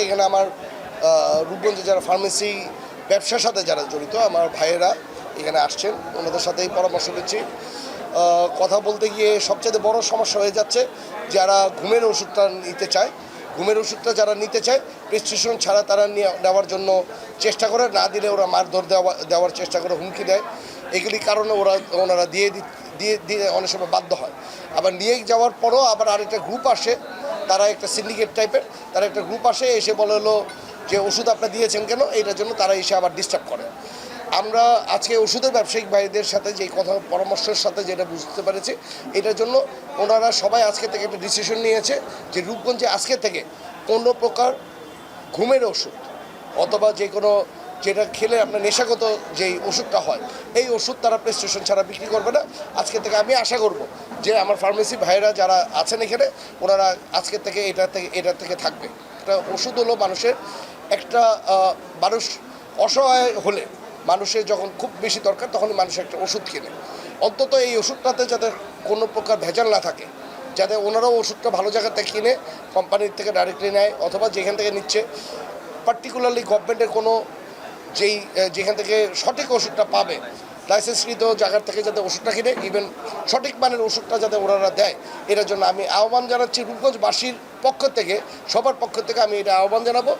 এখানে আমার রূপগঞ্জে যারা ফার্মেসি ব্যবসার সাথে যারা জড়িত আমার ভাইয়েরা এখানে আসছেন, ওনাদের সাথেই পরামর্শ নিচ্ছি। কথা বলতে গিয়ে সবচেয়ে বড় সমস্যা হয়ে যাচ্ছে যারা ঘুমের ওষুধটা নিতে চায়, ঘুমের ওষুধটা যারা নিতে চায় প্রেসক্রিপশন ছাড়া তারা নেওয়ার জন্য চেষ্টা করে, না দিলে ওরা মারধর দেওয়ার চেষ্টা করে, হুমকি দেয়। এগুলির কারণে ওনারা দিয়ে দিয়ে অনেক সময় বাধ্য হয়। আবার নিয়ে যাওয়ার পরও আবার আরেকটা গ্রুপ আসে, তারা একটা সিন্ডিকেট টাইপের, তারা একটা গ্রুপ আসে, এসে বলে হলো যে ওষুধ আপনি দিয়েছেন কেন, এইটার জন্য তারা এসে আবার ডিস্টার্ব করে। আমরা আজকে ওষুধের ব্যবসায়িক ভাইদের সাথে যে কথা পরামর্শের সাথে যেটা বুঝতে পেরেছি, এটার জন্য ওনারা সবাই আজকে থেকে একটা ডিসিশন নিয়েছে যে রূপগঞ্জে আজকে থেকে কোনো প্রকার ঘুমের ওষুধ অথবা যে কোনো যেটা খেলে আপনার নেশাগত যেই ওষুধটা হয় এই ওষুধ তারা প্রেসক্রিপশন ছাড়া বিক্রি করবে না। আজকে থেকে আমি আশা করব যে আমার ফার্মেসি ভাইয়েরা যারা আছেন এখানে ওনারা আজকে থেকে এটা থেকে থাকবে। একটা ওষুধ হলো মানুষের একটা মানুষ অসহায় হলে মানুষের যখন খুব বেশি দরকার তখনই মানুষ একটা ওষুধ কিনে, অন্তত এই ওষুধটাতে যাতে কোনো প্রকার ভেজাল না থাকে, যাতে ওনারাও ওষুধটা ভালো জায়গা থেকে কিনে কোম্পানির থেকে ডাইরেক্টলি নেয় অথবা যেখান থেকে নিচ্ছে পার্টিকুলারলি গভর্নমেন্টের কোনো যেখান থেকে সঠিক ওষুধটা পাবে লাইসেন্সকৃত জায়গার থেকে যাতে ওষুধটা কিনে ইভেন সঠিক মানের ওষুধটা যাতে ওনারা দেয়, এটার জন্য আমি আহ্বান জানাচ্ছি রূপগঞ্জবাসীর পক্ষ থেকে, সবার পক্ষ থেকে আমি এটা আহ্বান জানাবো।